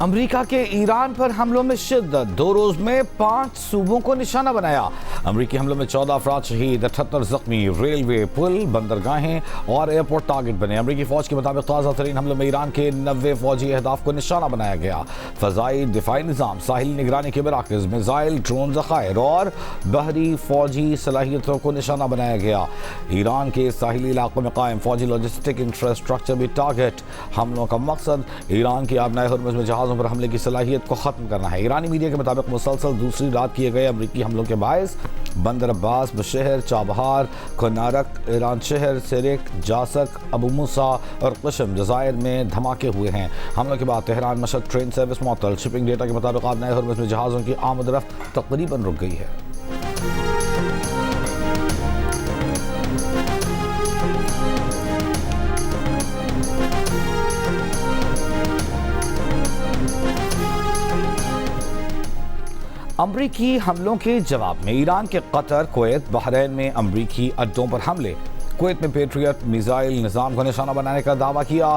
America के Iran पर हमलों में शिद्दत, 2 रोज में 5 सूबों को निशाना बनाया। अमेरिकी हमलों में 14 अफराद शहीद, 78 जख्मी, रेलवे, पुल, बंदरगाहें और एयरपोर्ट टारगेट बने। अमेरिकी फौज के मुताबिक ताज़ा तरीन हमलों में ईरान के 90 फौजी अहदाफ को निशाना बनाया गया। फ़ज़ाई दिफाई निज़ाम, साहिली निगरानी के मराकज़, मिज़ाइल, ड्रोन ज़खायर और बहरी फौजी सलाहियतों को निशाना बनाया गया। ईरान के साहिली इलाकों में कायम फौजी लॉजिस्टिक इंफ्रास्ट्रक्चर भी टारगेट। हमलों का मकसद ईरान की आबनाए हुर्मुज़ में जहाज़ों पर हमले की सलाहियत को ख़त्म करना है। ईरानी मीडिया के मुताबिक मुसलसल दूसरी रात किए गए अमरीकी हमलों के बायस बंदर अब्बास, बुशहर, चाबहार, कोनारक, ईरान शहर, सिरिक, जासक, अबू मूसा और क़शम जज़ायर में धमाके हुए हैं। हमलों के बाद तेहरान मशहद ट्रेन सर्विस मुअत्तल। शिपिंग डेटा के मुताबिक आबनाए हुर्मुज़ में जहाज़ों की आमद रफ्त तकरीबन रुक गई है। अमरीकी हमलों के जवाब में ईरान के कतर, कुवैत, बहरीन में अमरीकी अड्डों पर हमले। कुवैत में पेट्रियट मिसाइल निज़ाम को निशाना बनाने का दावा किया।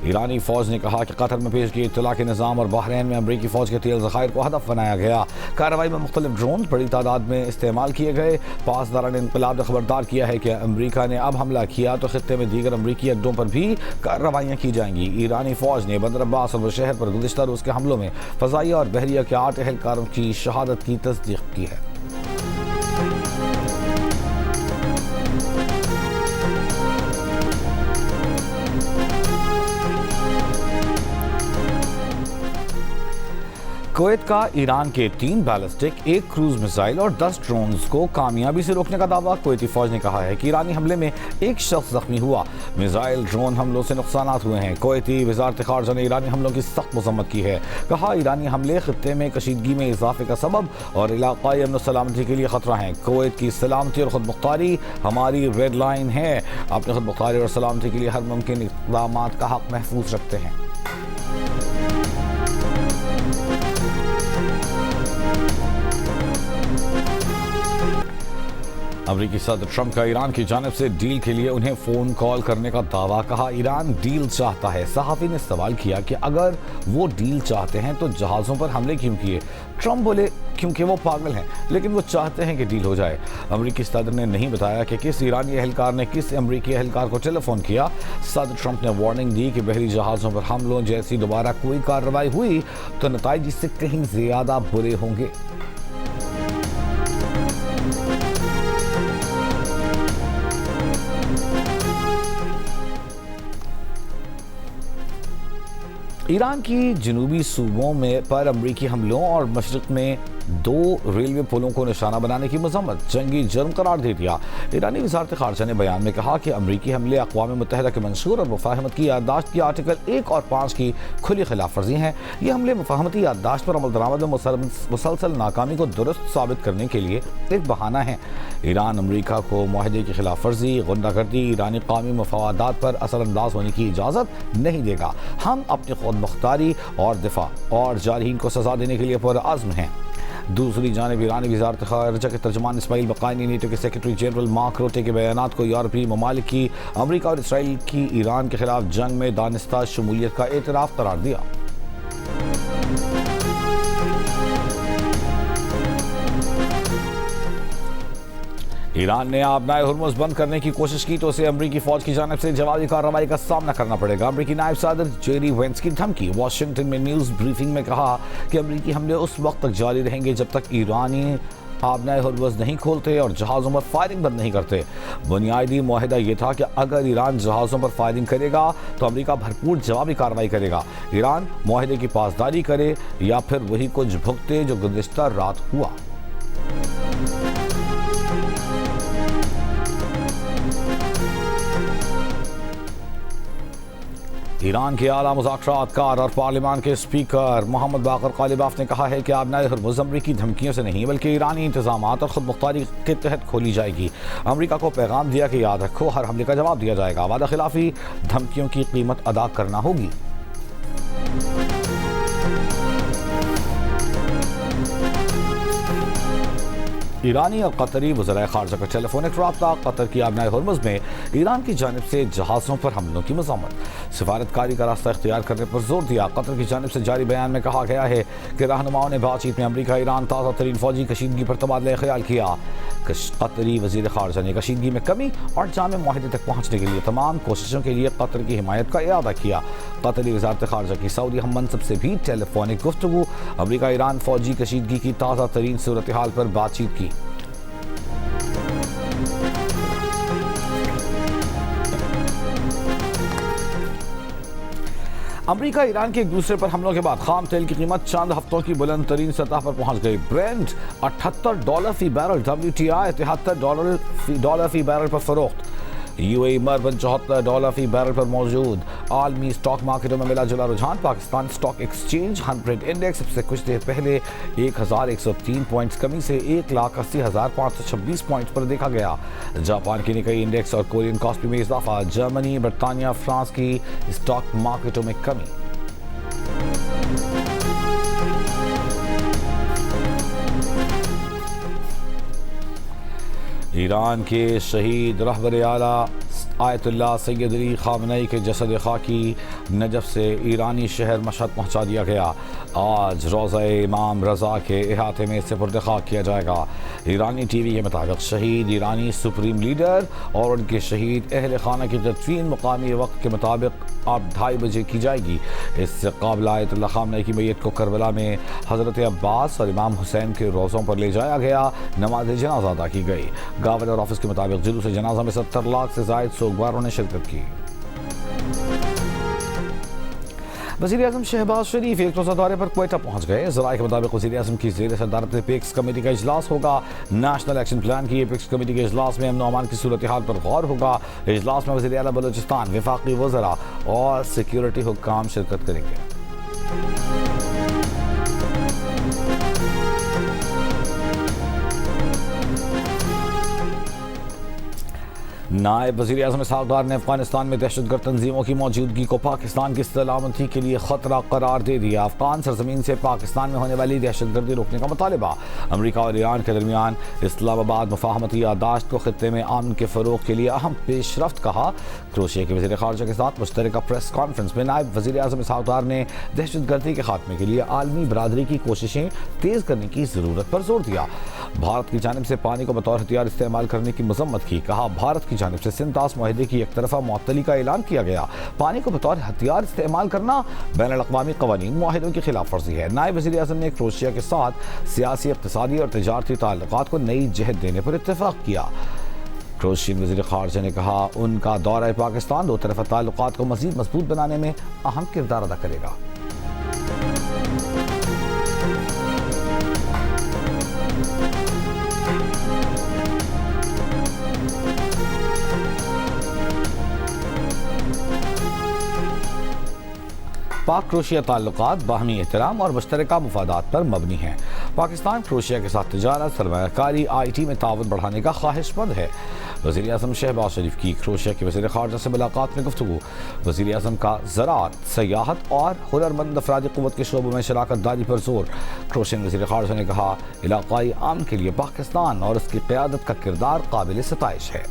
ईरानी फौज ने कहा कि कतर में पेश किए इत्तला के निज़ाम और बहरीन में अमरीकी फौज के तेल ज़खायर को हदफ बनाया गया। कार्रवाई में मुख्तलिफ ड्रोन बड़ी तादाद में इस्तेमाल किए गए। पासदारान इनकलाब ने खबरदार किया है कि अमरीका ने अब हमला किया तो खित्ते में दीगर अमरीकी अड्डों पर भी कार्रवाइयाँ की जाएंगी। ईरानी फौज ने बंदर अब्बास और बुशहर पर गुज़िश्ता रोज़ के हमलों में फ़ज़ाइया और बहरिया के 8 एहलकारों की शहादत की तस्दीक की है। कुवैत का ईरान के 3 बैलिस्टिक, 1 क्रूज मिसाइल और 10 ड्रोन्स को कामयाबी से रोकने का दावा। कुवैती फौज ने कहा है कि ईरानी हमले में 1 शख्स जख्मी हुआ। मिसाइल, ड्रोन हमलों से नुकसानात हुए हैं। कुवैती वज़ारत ख़ारजा ने ईरानी हमलों की सख्त मज़म्मत की है। कहा ईरानी हमले खित्ते में कशीदगी में इजाफे का सबब और इलाक़ाई अमन सलामती के लिए ख़तरा है। कुवैत की सलामती और खुद मुख्तारी हमारी रेड लाइन है। अपने खुद मुख्तारी और सलामती के लिए हर मुमकिन इक़दाम का हक़ महफूज रखते हैं। अमरीकी सदर ट्रंप का ईरान की जानिब से डील के लिए उन्हें फ़ोन कॉल करने का दावा। कहा ईरान डील चाहता है। सहाफ़ी ने सवाल किया कि अगर वो डील चाहते हैं तो जहाज़ों पर हमले क्यों किए। ट्रंप बोले क्योंकि वो पागल हैं, लेकिन वो चाहते हैं कि डील हो जाए। अमरीकी सदर ने नहीं बताया कि किस ईरानी एहलकार ने किस अमरीकी एहलकार को टेलीफोन किया। सदर ट्रंप ने वार्निंग दी कि बहरी जहाज़ों पर हमलों जैसी दोबारा कोई कार्रवाई हुई तो नताइज इससे कहीं ज़्यादा बुरे होंगे। ईरान की जनूबी सूबों में पर अमरीकी हमलों और मशरिक में 2 रेलवे पुलों को निशाना बनाने की मज़म्मत जंगी जुर्म करार दे दिया। ईरानी वज़ारत ख़ारजा ने बयान में कहा कि अमरीकी हमले अक़वाम मुत्तहिदा के मंशूर और मुफ़ाहमत की याददाश्त की आर्टिकल 1 और 5 की खुली खिलाफ वर्जी हैं। ये हमले मुफ़ाहमती याददाश्त पर अमल दरामद में मुसलसल नाकामी को दुरुस्त साबित करने के लिए एक बहाना है। ईरान अमरीका को माहदे की खिलाफ वर्जी, गुंडागर्दी, ईरानी कौमी मफादात पर असरअंदाज होने की इजाज़त नहीं देगा। हम अपनी खुद मुख्तारी और दिफा और जारहीन को सज़ा देने के लिए पुरअज़्म हैं। दूसरी जानिब ईरानी वज़ारत ख़ारजा के तर्जुमान इस्माइल बक़ाई ने नीटो के सेक्रेटरी जनरल मार्क रूटे के बयानात को यूरोपीय ममालिक की अमरीका और इसराइल की ईरान के खिलाफ जंग में दानिस्ता शमूलियत का एतराफ़ करार दिया। ईरान ने आबनाए हुर्मुज़ बंद करने की कोशिश की तो उसे अमरीकी फौज की जानिब से जवाबी कार्रवाई का सामना करना पड़ेगा। अमरीकी नायब सदर जेरी वेंस की धमकी। वाशिंगटन में न्यूज़ ब्रीफिंग में कहा कि अमरीकी हमले उस वक्त तक जारी रहेंगे जब तक ईरानी आबनाए हुर्मुज़ नहीं खोलते और जहाज़ों पर फायरिंग बंद नहीं करते। बुनियादी मुआहिदा ये था कि अगर ईरान जहाज़ों पर फायरिंग करेगा तो अमरीका भरपूर जवाबी कार्रवाई करेगा। ईरान मुआहिदे की पासदारी करे या फिर वही कुछ भुगते जो गुज़िश्ता रात हुआ। ईरान के आला मुज़ाकरातकार और पार्लिमान के स्पीकर मोहम्मद बाक़र ग़ालिबाफ ने कहा है कि आबनाए हुर्मुज़ अमरीकी धमकियों से नहीं बल्कि ईरानी इंतज़ामात और ख़ुद मुख्तारी के तहत खोली जाएगी। अमरीका को पैगाम दिया कि याद रखो हर हमले का जवाब दिया जाएगा। वादा खिलाफी धमकियों की कीमत अदा करना होगी। ईरानी और कतरी वज़राए ख़ारजा का टेलीफोनिक रब्ता। कतर की आबनाए हुर्मुज़ में ईरान की जानिब से जहाज़ों पर हमलों की मज़म्मत। सिफारतकारी का रास्ता इख्तियार करने पर जोर दिया। कतर की जानिब से जारी बयान में कहा गया है कि रहनुमाओं ने बातचीत में अमरीका ईरान ताज़ा तरीन फौजी कशीदगी पर तबादला ख्याल किया। कतरी वज़ीर ख़ारजा ने कशीदगी में कमी और जामे मुआहदे तक पहुँचने के लिए तमाम कोशिशों के लिए कतर की हिमायत का इरादा किया। कतरी वज़ारत ख़ारजा की सऊदी हम मनसब से भी टेलीफोनिक गुफ्तगू अमरीका ईरान फौजी कशीदगी की ताज़ा तरीन सूरत हाल पर बातचीत की। अमरीका ईरान के एक दूसरे पर हमलों के बाद खाम तेल की कीमत चंद हफ्तों की बुलंद तरीन सतह पर पहुंच गई। ब्रेंट $78 फी बैरल, WTI $73 फी बैरल पर फरोख्त। UAE मरबन $74 फी बैरल पर मौजूद। आलमी स्टॉक मार्केटों में मिला जुला रुझान। पाकिस्तान स्टॉक एक्सचेंज 100 इंडेक्स सबसे कुछ देर पहले 1103 पॉइंट्स कमी से 1,80,526 पॉइंट पर देखा गया। जापान की निकाई इंडेक्स और कोरियन कॉस्पी में इजाफा। जर्मनी, बरतानिया, फ्रांस की स्टॉक मार्केटों में कमी। ईरान के शहीद रहबर आला आयतुल्लाह सैयद अली खामनई के जसद खाकी नजफ से ईरानी शहर मशहद पहुंचा दिया गया। आज रोज़ा इमाम रज़ा के अहाते में सुपुर्द खाक किया जाएगा। ईरानी टीवी के मुताबिक शहीद ईरानी सुप्रीम लीडर और उनके शहीद अहल खाना की तदफीन मुकामी वक्त के मुताबिक अब 2:30 बजे की जाएगी। इससे कबल आयतुल्लाह खामनई की मैयत को करबला में हज़रत अब्बास और इमाम हुसैन के रोज़ों पर ले जाया गया। नमाज जनाजा अदा की गई। गवर्नर ऑफिस के मुताबिक जुलूस जनाजा में 70 लाख से ज़ायद सोगवारों ने शिरकत की। वज़ीर आज़म शहबाज शरीफ एक रोज़ा दौरे पर क्वेटा पहुंच गए। ज़राए के मुताबिक वज़ीर आज़म की ज़ेर सदारत एपेक्स कमेटी का इजलास होगा। नेशनल एक्शन प्लान की एपेक्स कमेटी के इजलास में अमन व अमान की सूरत हाल पर गौर होगा। इजलास में वज़ीर आला बलूचिस्तान, वफाकी वज़रा और सिक्योरिटी हुक्काम शिरकत करेंगे। नायब वज़ीर आज़म इसहाक़ डार ने अफगानिस्तान में दहशतगर्द तंजीमों की मौजूदगी को पाकिस्तान की सलामती के लिए खतरा करार दे दिया। अफगान सरजमीन से पाकिस्तान में होने वाली दहशतगर्दी रोकने का मुतालबा। अमरीका और ईरान के दरमियान इस्लामाबाद मुफाहमती यादाश्त को खित्ते में अमन के फ़रोग़ के लिए अहम पेशरफ्त कहा। क्रोशिया के वज़ीर ख़ारजा के साथ मुश्तरका प्रेस कॉन्फ्रेंस में नायब वज़ीर आज़म इसहाक़ डार ने दहशतगर्दी के खात्मे के लिए आलमी बरादरी की कोशिशें तेज़ करने की ज़रूरत पर जोर दिया। भारत की जानिब से पानी को बतौर हथियार इस्तेमाल करने की मजम्मत की। कहा, भारत की जानिब से सिंतास मुआहदे की एक तरफा मुअत्तली का ऐलान किया गया। पानी को बतौर हथियार इस्तेमाल करना बैनुल अक़वामी क़वानीन मुआहदों की खिलाफ वर्जी है। नायब वज़ीर आज़म ने क्रोशिया के साथ सियासी, इक़्तिसादी और तिजारती ताल्लुकात को नई जहत देने पर इत्तेफाक किया। क्रोशियन वज़ीर ख़ारजा ने कहा, उनका दौरा पाकिस्तान दो तरफा ताल्लुकात को मज़ीद मजबूत बनाने में अहम किरदार अदा करेगा। पाक क्रोशिया ताल्लुकात बाहमी एहतराम और मुश्तरका मुफादात पर मबनी हैं। पाकिस्तान क्रोशिया के साथ तिजारत, सरमायाकारी, IT में ताउन बढ़ाने का ख्वाहिशमंद है। वज़ीर आज़म शहबाज शरीफ की क्रोशिया के वज़ीर ख़ारजा से मुलाकात में गुफ्तगू। वज़ीर आज़म का ज़राअत, सयाहत और हुनरमंद अफरादी क़ुव्वत के शोबों में शराकत दारी पर जोर। क्रोशियन वज़ीर ख़ारजा ने कहा, इलाक़ाई अमन के लिए पाकिस्तान और उसकी क़यादत का किरदार काबिल सताइश है।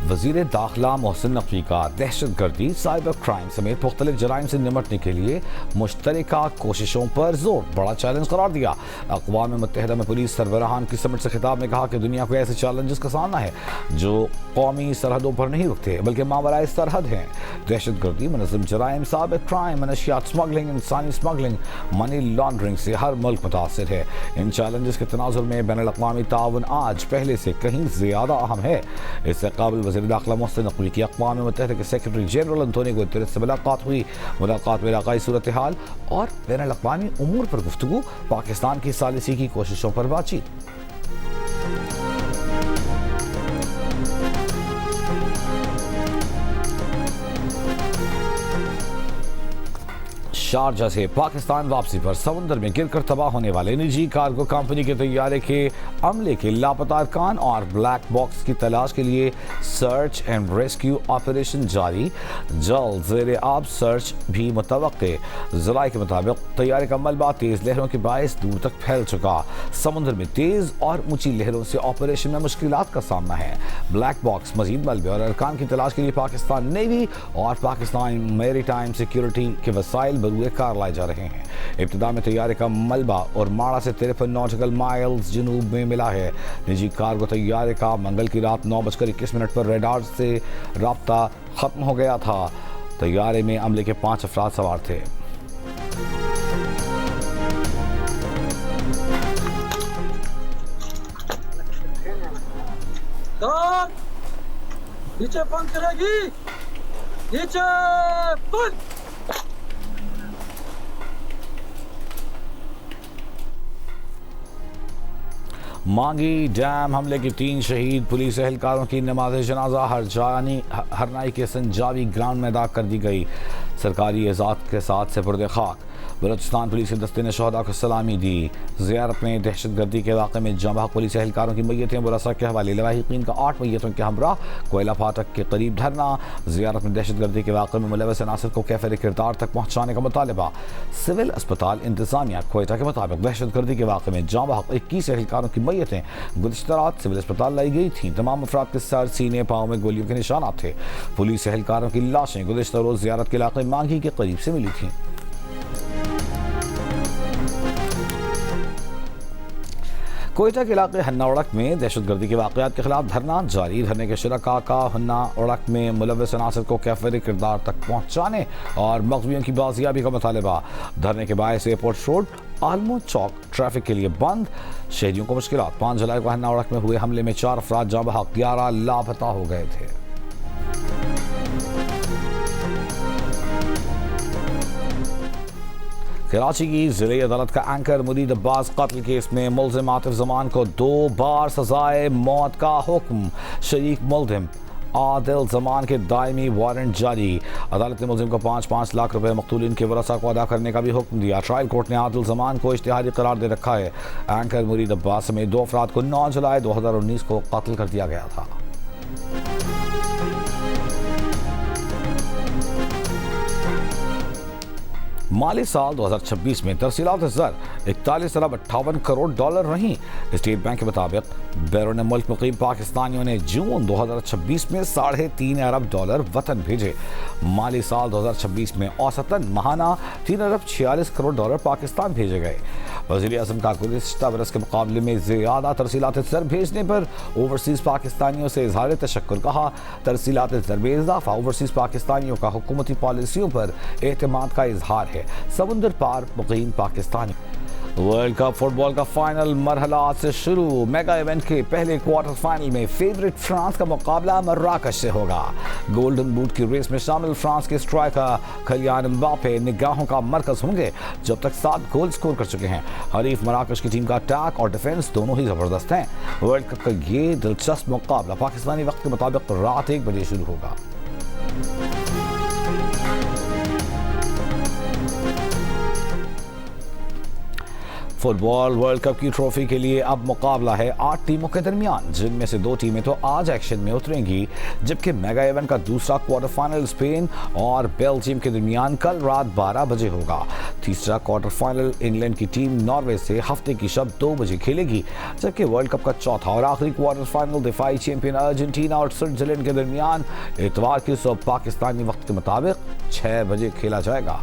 वज़ीर दाखिला मोहसिन नकवी का दहशतगर्दी, साइबर क्राइम समेत मुख्तलिफ जराइम से निमटने के लिए मुश्तरका कोशिशों पर जोर बड़ा चैलेंज करार दिया। अक़वाम मुत्तहिदा में पुलिस सरबराहान की समिट से खिताब में कहा कि दुनिया को ऐसे चैलेंजेस का सामना है जो कौमी सरहदों पर नहीं रुकते बल्कि मावराए सरहद हैं। दहशतगर्दी, मुनज़्ज़म जराइम, साइबर क्राइम, मनशियात स्मगलिंग, इंसानी स्मगलिंग, मनी लॉन्ड्रिंग से हर मुल्क मुतासिर है। इन चैलेंजेस के तनाजुर में बैनुल अक़वामी ताउन आज पहले से कहीं ज़्यादा अहम है। इससे काबिल वज़ीर दाखिला मोहसिन नकवी की अक़वाम मुत्तहिदा के सेक्रेटरी जनरल अंतोनियो गुतेरेस से मुलाकात हुई। मुलाकात में इलाक़ाई सूरत हाल और बैनुल अक़वामी उमूर पर गुफ्तगू, पाकिस्तान की सालिसी की कोशिशों पर बातचीत। शारजा से पाकिस्तान वापसी पर समुद्र में गिरकर तबाह होने वाले निजी कार्गो कंपनी के तैयारे के अमले के लापता अरकान और ब्लैक बॉक्स की तलाश के लिए सर्च एंड रेस्क्यू ऑपरेशन जारी। जल्द ज़ेरे आब सर्च भी मुतवक्के। ज़राए के मुताबिक तैयारे का मलबा तेज लहरों के बायस दूर तक फैल चुका। समुद्र में तेज और ऊंची लहरों से ऑपरेशन में मुश्किलात का सामना है। ब्लैक बॉक्स मजीद मलबे और अरकान की तलाश के लिए पाकिस्तान नेवी और पाकिस्तान मैरीटाइम सिक्योरिटी के वसाइल बरूए कार लाए जा रहे हैं। इब्तिदा में तैयारे का मलबा और माड़ा से 53 नॉटिकल माइल्स जनूब में मिला है। निजी कार्गो तैयारे का मंगल की रात 9:21 पर रेडार से राब्ता खत्म हो गया था। तैयारे में अमले के 5 अफराद सवार थे। नीचे पंख करेगी, नीचे पंख। मांगी डैम हमले के 3 शहीद पुलिस एहलकारों की नमाज जनाजा हरनाई के संजावी ग्राउंड में अदा कर दी गई। सरकारी एजाज़ के साथ सेपुर्द खाक। बलूचिस्तान पुलिस के दस्ते ने शहदा को सलामी दी। ज़ियारत में दहशतगर्दी के वाक़े में जमा पुलिस एहलकारों की मैयतें बुरसा के हवाले। लवाहिकीन का 8 मैयतों के हमरा कोयला फाटक के करीब धरना। ज़ियारत में दहशतगर्दी के वाक़े में मुलव्वस अनासर को कैफिर किरदार तक पहुँचाने का मुतालबा। सिविल अस्पताल इंतज़ामिया कोयटा के मुताबिक दहशतगर्दी के वाक़े में जमा 21 एहलकारों की मैयतें गुज़िश्ता रात सिविल अस्पताल लाई गई थीं। तमाम अफराद के सर, सीने, पाँव में गोलियों के निशानात थे। पुलिस एहलकारों की लाशें गुज़िश्ता रोज़ ज़ियारत के इलाके मांगी के करीब से मिली थीं। कोयटा के इलाके हन्ना उड़क में दहशतगर्दी के वाक़यात के खिलाफ धरना जारी। धरने के शुरका का हन्ना उड़क में मुलव्वस अनासर को कैफिर किरदार तक पहुँचाने और मग़ज़ूबियों की बाजियाबी का मुतालबा। धरने के बायस एयरपोर्ट रोड आलमो चौक ट्रैफिक के लिए बंद। शहरियों को मुश्किलात। 5 जुलाई को हन्ना उड़क में हुए हमले में 4 अफराद जाँ बहक, 11 लापता हो गए थे। कराची की ज़िले अदालत का एंकर मुरीद अब्बास कत्ल केस में मुल्ज़िम आतिफ ज़मान को 2 बार सजाए मौत का हुक्म। शरीक मुल्ज़िम आदिल ज़मान के दायमी वारंट जारी। अदालत ने मुल्ज़िम को 5-5 लाख रुपए मक़तूलिन के वरसा को अदा करने का भी हुक्म दिया। ट्रायल कोर्ट ने आदिल ज़मान को इश्तिहारी करार दे रखा है। एंकर मुरीद अब्बास समेत 2 अफराद को 9 जुलाई 2019 को कत्ल कर दिया गया था। माली साल 2026 में तरसीलात ज़र 41 अरब 58 करोड़ डॉलर रहीं। स्टेट बैंक के मुताबिक बैरून मुल्क मुकीम पाकिस्तानियों ने जून 2026 में 3.5 अरब डॉलर वतन भेजे। माली साल 2026 में औसतन माहाना 3 अरब 46 करोड़ डॉलर पाकिस्तान भेजे गए। वज़ीर-ए-आज़म का गुज़िश्ता बरस के मुकाबले में ज़्यादा तरसीलात ज़र भेजने पर ओवरसीज़ पाकिस्तानियों से इज़हार तशक्कुर कहा। तरसीलात ज़र में इजाफा ओवरसीज़ पाकिस्तानियों का हुकूमती पॉलिसियों पर एतमाद का इजहार है। समुद्र पार मुकीम पाकिस्तानी। वर्ल्ड कप फुटबॉल का फाइनल मरहला आज से शुरू। मेगा इवेंट के पहले क्वार्टर फाइनल में फेवरेट फ्रांस का मुकाबला मर्राकश से होगा। गोल्डन बूट की रेस में शामिल फ्रांस के स्ट्राइकर किलियन एम्बापे निगाहों का मरकज होंगे, जब तक 7 गोल स्कोर कर चुके हैं। हरीफ मराकश की टीम का अटैक और डिफेंस दोनों ही जबरदस्त हैं। वर्ल्ड कप का ये दिलचस्प मुकाबला पाकिस्तानी वक्त के मुताबिक रात 1 बजे शुरू होगा। फुटबॉल वर्ल्ड कप की ट्रॉफी के लिए अब मुकाबला है 8 टीमों के दरमियान, जिनमें से 2 टीमें तो आज एक्शन में उतरेंगी, जबकि मेगा इवेंट का दूसरा क्वार्टर फाइनल स्पेन और बेल्जियम के दरमियान कल रात 12 बजे होगा। तीसरा क्वार्टर फाइनल इंग्लैंड की टीम नॉर्वे से हफ्ते की शब 2 बजे खेलेगी, जबकि वर्ल्ड कप का चौथा और आखिरी क्वार्टर फाइनल दिफाई चैंपियन अर्जेंटीना और स्विट्जरलैंड के दरमियान इतवार की सुबह पाकिस्तानी वक्त के मुताबिक 6 बजे खेला जाएगा।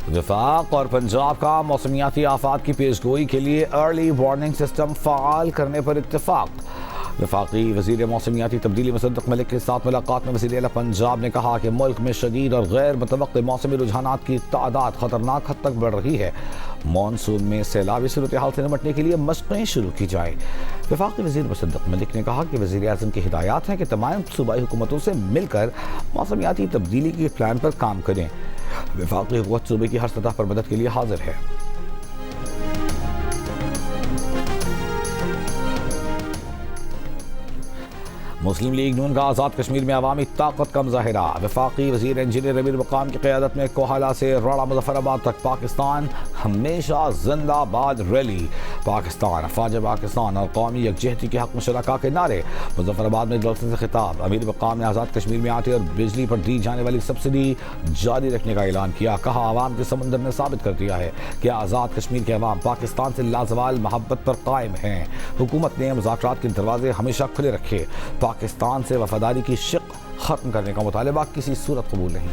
वफाक और पंजाब का मौसमियाती आफात की पेशगोई के लिए अर्ली वार्निंग सिस्टम फ़ाल करने पर इत्तेफाक। वफाकी वज़ीर मौसमियाती तब्दीली मुसद्दक़ मलिक के साथ मुलाकात में वज़ीर आला पंजाब ने कहा कि मुल्क में शदीद और गैर मुतवक्किल मौसमी रुझानात की तादाद ख़तरनाक हद तक बढ़ रही है। मानसून में सैलाबी सूरत हाल से निपटने के लिए मशक़ें शुरू की जाएँ। वफाकी वज़ीर मुसद्दक़ मलिक ने कहा कि वज़ीर आज़म की हिदायत हैं कि तमाम सूबाई हुकूमतों से मिलकर मौसमियाती तब्दीली के प्लान पर काम करें। वफाकी हुकूमत सूबे की हर सतह पर मदद के लिए हाजिर है। मुस्लिम लीग नून का आज़ाद कश्मीर में अवामी ताकत का मुजाहिरा। वफाकी वज़ीर इंजीनियर अमीर मकाम की क़यादत में कोहाला से राड़ा मुजफ्फराबाद तक पाकिस्तान हमेशा जिंदाबाद रैली। पाकिस्तान, अफवाज पाकिस्तान और कौमी यकजहती के हक़ में शरका के नारे। मुजफ्फराबाद में जलसे से खिताब। अमीर मकाम ने आज़ाद कश्मीर में आटे और बिजली पर दी जाने वाली सब्सिडी जारी रखने का ऐलान किया। कहा, आवाम के समंदर ने साबित कर दिया है कि आज़ाद कश्मीर के अवाम पाकिस्तान से लाजवाल मोहब्बत पर कायम हैं। हुकूमत ने मुज़ाकरात के दरवाजे हमेशा खुले रखे। पाकिस्तान से वफादारी की शिक खत्म करने का मुतालबा किसी सूरत कबूल नहीं।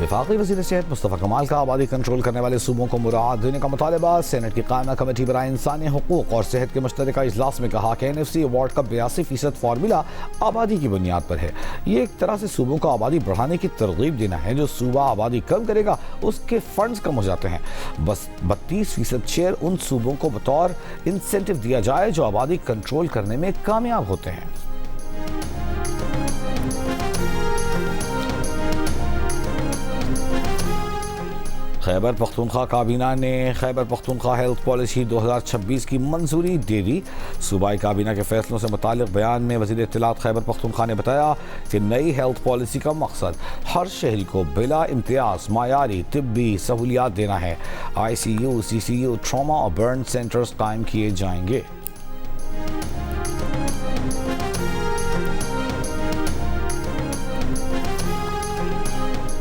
वफाकी वज़ीर सेहत मुस्तफ़ा कमाल का आबादी कंट्रोल करने वाले सूबों को मुराद देने का मुतालबा। सेनेट की कायमा कमेटी बराए इंसानी हुकूक और सेहत के मुश्तरका इजलास में कहा कि NFC अवार्ड का 82% फार्मूला आबादी की बुनियाद पर है। ये एक तरह से सूबों को आबादी बढ़ाने की तरगीब देना है। जो सूबा आबादी कम करेगा उसके फंड्स कम हो जाते हैं। बस 32% शेयर उन सूबों को बतौर इंसेंटिव दिया जाए जो आबादी कंट्रोल करने में कामयाब होते हैं। खैबर पख्तूनख्वा काबीना ने खैबर पख्तूनख्वा हेल्थ पॉलिसी 2026 की मंजूरी दे दी। सूबाई काबीना के फैसलों से मुताल्लिक़ बयान में वज़ीर इत्तलात खैबर पख्तूनख्वा ने बताया कि नई हेल्थ पॉलिसी का मकसद हर शहरी को बिला इम्तियाज मायारी तिब्बी सहूलियात देना है। ICU, CCU, ट्रॉमा और बर्न सेंटर्स कायम किए जाएंगे।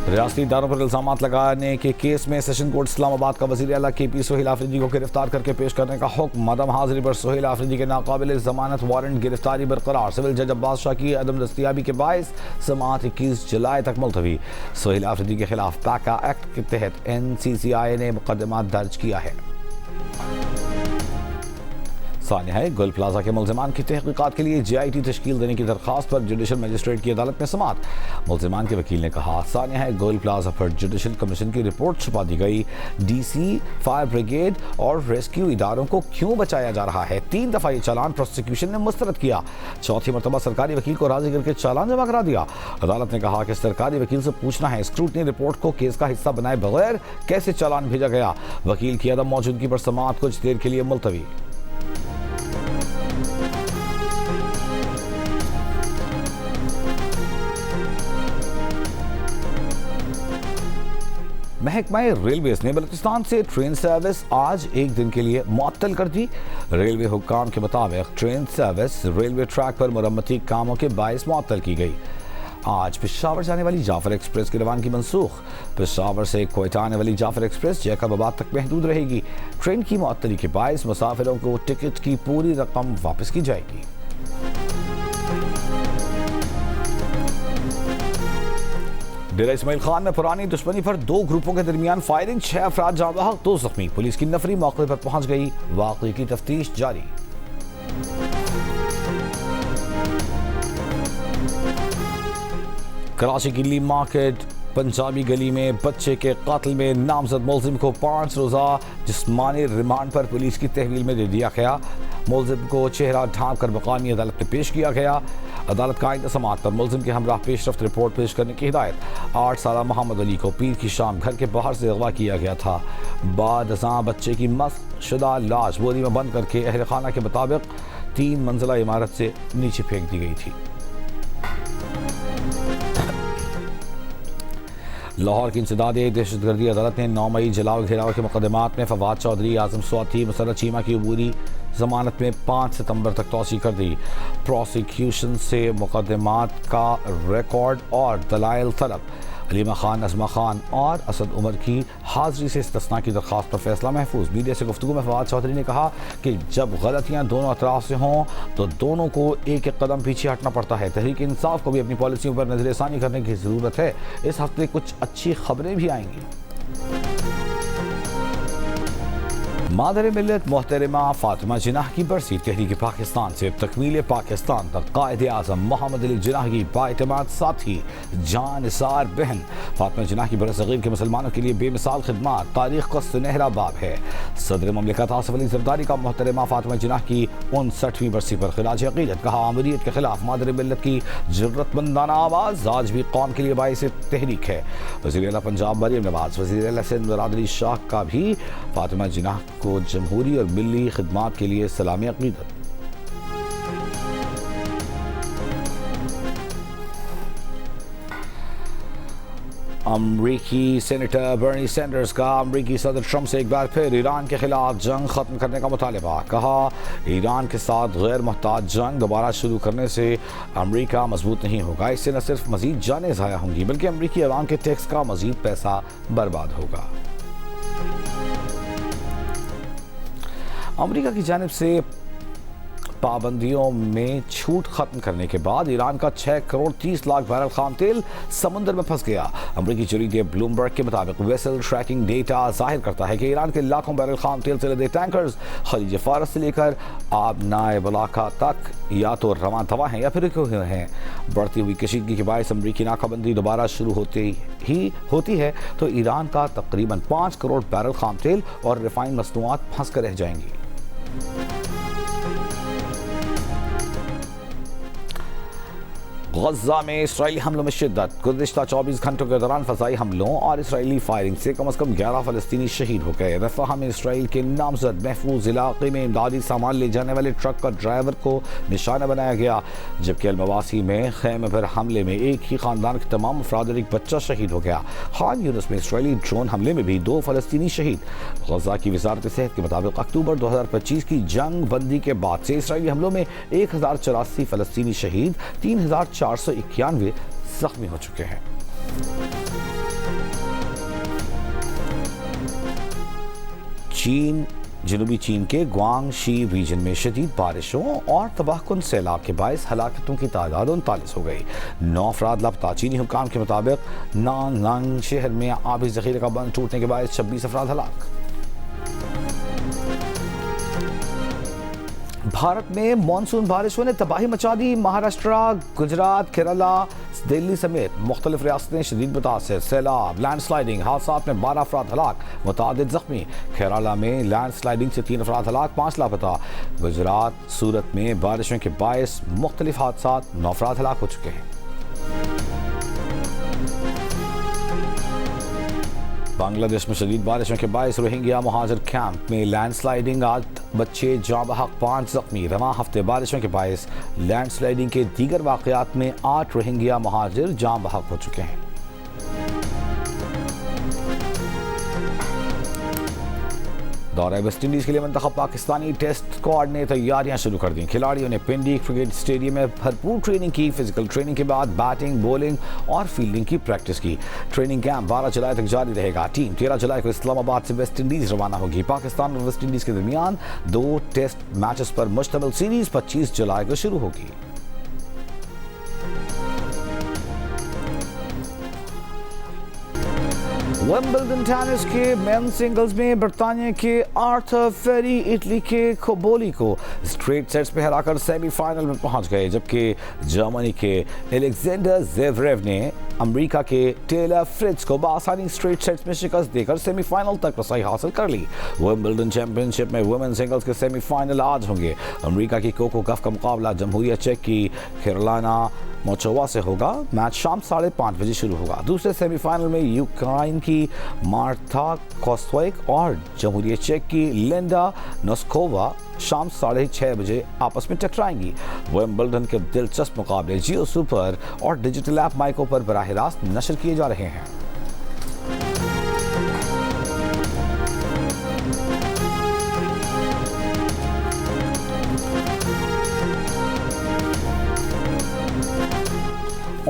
रियासती इदारों पर इल्जाम लगाने के केस में सेशन कोर्ट इस्लामाबाद का वज़ीर आला KP सोहेल आफरीदी को गिरफ्तार करके पेश करने का हुक्म। मदम हाजिरी पर सोहेल आफरीदी के नाकाबिल जमानत वारंट गिरफ्तारी बरकरार। सिविल जज अब्बास शाह की अदम दस्तियाबी के बायस समाअत 21 जुलाई तक मुलतवी। सोहेल आफरीदी के खिलाफ पैका एक्ट के तहत NCCI ने मुकदमा दर्ज किया है। सानिया है गुल प्लाजा के मुल्ज़िमान की तहकीकात के लिए JIT तश्कील देने की दरख्वास्त पर जुडिशल मजिस्ट्रेट की अदालत में समाअत। मुल्ज़िमान के वकील ने कहा, सानिया है गुल प्लाजा पर जुडिशल कमीशन की रिपोर्ट छुपा दी गई। DC, फायर ब्रिगेड और रेस्क्यू इदारों को क्यों बचाया जा रहा है? 3 दफ़ा ये चालान प्रोसिक्यूशन ने मुस्तरद किया। चौथी मरतबा सरकारी वकील को राजी करके चालान जमा करा दिया। अदालत ने कहा कि सरकारी वकील से पूछना है स्क्रूटनी रिपोर्ट को केस का हिस्सा बनाए बगैर कैसे चालान भेजा गया। वकील की अदम मौजूदगी पर समाअत कुछ देर के लिए मुलतवी। महकमा रेलवेज ने बलूचिस्तान से ट्रेन सर्विस आज एक दिन के लिए मुअत्तल कर दी। रेलवे हुक्काम के मुताबिक ट्रेन सर्विस रेलवे ट्रैक पर मरम्मती कामों के बायस मुअत्तल की गई। आज पेशावर जाने वाली जाफर एक्सप्रेस की रवानगी मनसूख। पेशावर से कोयटा आने वाली जाफर एक्सप्रेस जैकबाबाद तक महदूद रहेगी। ट्रेन की मुअत्तली के बायस मुसाफिरों को टिकट की पूरी रकम वापस की जाएगी। डेरा इस्माइल खान में पुरानी दुश्मनी पर 2 ग्रुपों के दरमियान फायरिंग, 6 अफराद जाँ बहक, 2 जख्मी। पुलिस की नफरी मौके पर पहुंच गई। वाक़े की तफ्तीश जारी। कराची की ली मार्केट पंजाबी गली में बच्चे के कातिल में नामजद मुलजिम को 5 रोज़ा जिस्मानी रिमांड पर पुलिस की तहवील में दे दिया गया। मुलजिम को चेहरा ढांक कर मकामी अदालत में पेश किया गया। अदालत का आइंदा समाअत पर मुलजिम के हमरा पेशरफ्त रिपोर्ट पेश करने की हिदायत। 8 साला मोहम्मद अली को पीर की शाम घर के बाहर से अगवा किया गया था। बाद अज़ां बच्चे की मस्त शुदा लाश बोरी में बंद करके अहल खाना के मुताबिक 3 मंजिला इमारत से नीचे फेंक दी गई थी। लाहौर की इंसदादी दहशतगर्दी अदालत ने 9 मई जलाओ घेराव के मुकदमात में फवाद चौधरी, आजम स्वाति, मुसर्रत चीमा की अबूरी जमानत में 5 सितंबर तक तौसी कर दी। प्रोसिक्यूशन से मुकदमात का रिकॉर्ड और दलाइल तलब। अलीमा खान, नज़मा खान और असद उमर की हाजिरी से इस्तिस्ना की दरख्वास्त पर फैसला महफूज। मीडिया से गुफ्तगू में फवाद चौधरी ने कहा कि जब गलतियाँ दोनों अतराफ से हों तो दोनों को एक एक कदम पीछे हटना पड़ता है। तहरीक इंसाफ को भी अपनी पॉलिसियों पर नज़रसानी करने की ज़रूरत है। इस हफ्ते कुछ अच्छी खबरें भी आएंगी। मादर मिल्लत मोहतरमा फातिमा जिन्नाह की बरसी तहरीक पाकिस्तान से तकमील पाकिस्तान तक कायद आज़म मोहम्मद अली जिन्नाह की बाएतमाद साथी जानिसार बहन फातिमा जिन्नाह की बरसगीर के मुसलमानों के लिए बेमिसाल खिदमत तारीख का सुनहरा बाब है। सदर ममलिकत आसिफ अली ज़रदारी का मोहतरमा फातिमा जिन्नाह की 59वीं बरसी पर खिराज अक़ीदत कहा, अमरीत के खिलाफ मादर मिल्लत की ज़रूरतमंदाना आवाज़ आज भी कौम के लिए बाइस तहरीक है। वज़ीर आला पंजाब मरियम नवाज, वज़ीर आला सिंध मुराद अली शाह का भी फातिमा जिन्नाह को जमहूरी और मिली खिदमात के लिए सलामी अक़ीदत। अमरीकी सेनेटर बर्नी सैंडर्स का अमरीकी सदर ट्रंप से एक बार फिर ईरान के खिलाफ जंग खत्म करने का मुतालबा। कहा, ईरान के साथ गैर मोहताज जंग दोबारा शुरू करने से अमरीका मजबूत नहीं होगा। इससे न सिर्फ मजीद जानें ज़ाया होंगी बल्कि अमरीकी अवाम के टैक्स का मजीद पैसा बर्बाद होगा। अमेरिका की जानिब से पाबंदियों में छूट खत्म करने के बाद ईरान का 6 करोड़ 30 लाख बैरल खाम तेल समुद्र में फंस गया। अमरीकी जरीदे ब्लूमबर्ग के मुताबिक वेसल ट्रैकिंग डेटा जाहिर करता है कि ईरान के लाखों बैरल खाम तेल से लदे टैंकर्स खलीज फारस से लेकर आबनाए बलाका तक या तो रवां तवा हैं या फिर रुके हुए हैं। बढ़ती हुई कशीदगी के बायस अमरीकी नाकाबंदी दोबारा शुरू होती है तो ईरान का तकरीबन 5 करोड़ बैरल खाम तेल और रिफाइंड मसनूआत फंस कर रह जाएंगी। गज़ा में इसराइली हमलों में शिद्दत। गुज़िश्ता 24 घंटों के दौरान फ़ज़ाई हमलों और इसराइली फायरिंग से कम 11 फ़लस्तीनी शहीद हो गए। रफ़ाह में इसराइल के नामज़द महफूज इलाके में इमदादी सामान ले जाने वाले ट्रक का ड्राइवर को निशाना बनाया गया, जबकि अलमवासी में खैमे पर हमले में एक ही ख़ानदान के तमाम अफराद और एक बच्चा शहीद हो गया। खान यूनिस में इसराइली ड्रोन हमले में भी 2 फ़लस्तीनी शहीद। गज़ा की वज़ारत सेहत के मुताबिक अक्टूबर 2025 की जंग बंदी के बाद से इसराइली हमलों में 1084 फ़लस्तीनी शहीद, 3491 जख्मी हो चुके हैं। जनूबी चीन के ग्वांगशी रीजन में शदीद बारिशों और तबाहकुन सैलाब के बायस हलाकतों की तादाद 39 हो गई। 9 अफराद लापता। चीनी हुकाम के मुताबिक नानलांग शहर में आबी जखीरे का बंद टूटने के बायस 26 अफराद हलाक। भारत में मानसून बारिशों ने तबाही मचा दी। महाराष्ट्र, गुजरात, केरला, दिल्ली समेत मुख्तलिफ रियासतें शदीद मुतासिर। सैलाब, लैंडस्लाइडिंग हादसात में 12 अफराद हलाक, मुतादिद जख्मी। केरला में लैंडस्लाइडिंग से 3 अफराद हलाक, 5 लापता। गुजरात, सूरत में बारिशों के बायस मुख्तलिफ हादसात, 9 अफराद हलाक हो चुके हैं। बांग्लादेश में शदीद बारिशों के बायस रोहिंग्या महाजर कैंप में लैंडस्लाइडिंग, 8 बच्चे जाँ बहक, 5 जख्मी। रवां हफ्ते बारिशों के बायस लैंडस्लाइडिंग के दीगर वाक़यात में 8 रोहिंग्या महाजर जाँ बहक हो चुके हैं। दौरा वेस्ट इंडीज़ के लिए मंतखब पाकिस्तानी टेस्ट स्क्वाड ने तैयारियां शुरू कर दी। खिलाड़ियों ने पिंडी क्रिकेट स्टेडियम में भरपूर ट्रेनिंग की। फिजिकल ट्रेनिंग के बाद बैटिंग, बॉलिंग और फील्डिंग की प्रैक्टिस की। ट्रेनिंग कैंप 12 जुलाई तक जारी रहेगा। टीम 13 जुलाई को इस्लामाबाद से वेस्ट इंडीज़ रवाना होगी। पाकिस्तान और वेस्ट इंडीज़ के दरमियान 2 टेस्ट मैचेस पर मुश्तमिल सीरीज 25 जुलाई को शुरू होगी। विंबलडन टेनिस के मेन सिंगल्स में बरतानिया के आर्थर फेरी इटली के खोबोली को स्ट्रेट सेट्स में हराकर सेमीफाइनल में पहुंच गए, जबकि जर्मनी के एलेक्जेंडर ज़ेवरेव ने अमेरिका के टेलर फ्रिट्ज को बआसानी स्ट्रेट सेट्स में शिकस्त देकर सेमीफाइनल तक रसाई हासिल कर ली। विंबलडन चैंपियनशिप में वुमेन सिंगल्स के सेमीफाइनल आज होंगे। अमेरिका की कोको गफ का मुकाबला जमहूरिया चेक की कैरोलिना मोचोवा से होगा। मैच शाम 5:30 बजे शुरू होगा। दूसरे सेमीफाइनल में यूक्रेन की मार्था कोस्टवाइक और जमहूरिया चेक की लिंडा नोस्कोवा शाम 6:30 बजे आपस में टकराएंगी। विंबलडन के दिलचस्प मुकाबले जियो सुपर और डिजिटल ऐप माइको पर बराह रास्त नशर किए जा रहे हैं।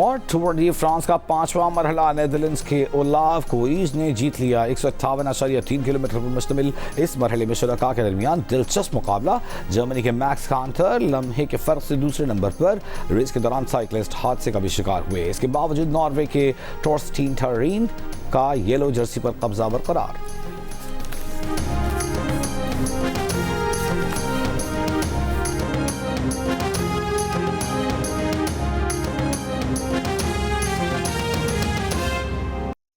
और टूर डी फ्रांस का 5वां मरहला नेदरलैंड्स के ओलाव कोइज ने जीत लिया। 158.3 किलोमीटर पर मुश्तमिल इस मरहले में शुरका के दरमियान दिलचस्प मुकाबला। जर्मनी के मैक्स कांटर लम्हे के फर्क से दूसरे नंबर पर। रेस के दौरान साइकिलिस्ट हादसे का भी शिकार हुए। इसके बावजूद नॉर्वे के टॉर्स्टीन थरीन का येलो जर्सी पर कब्जा बरकरार।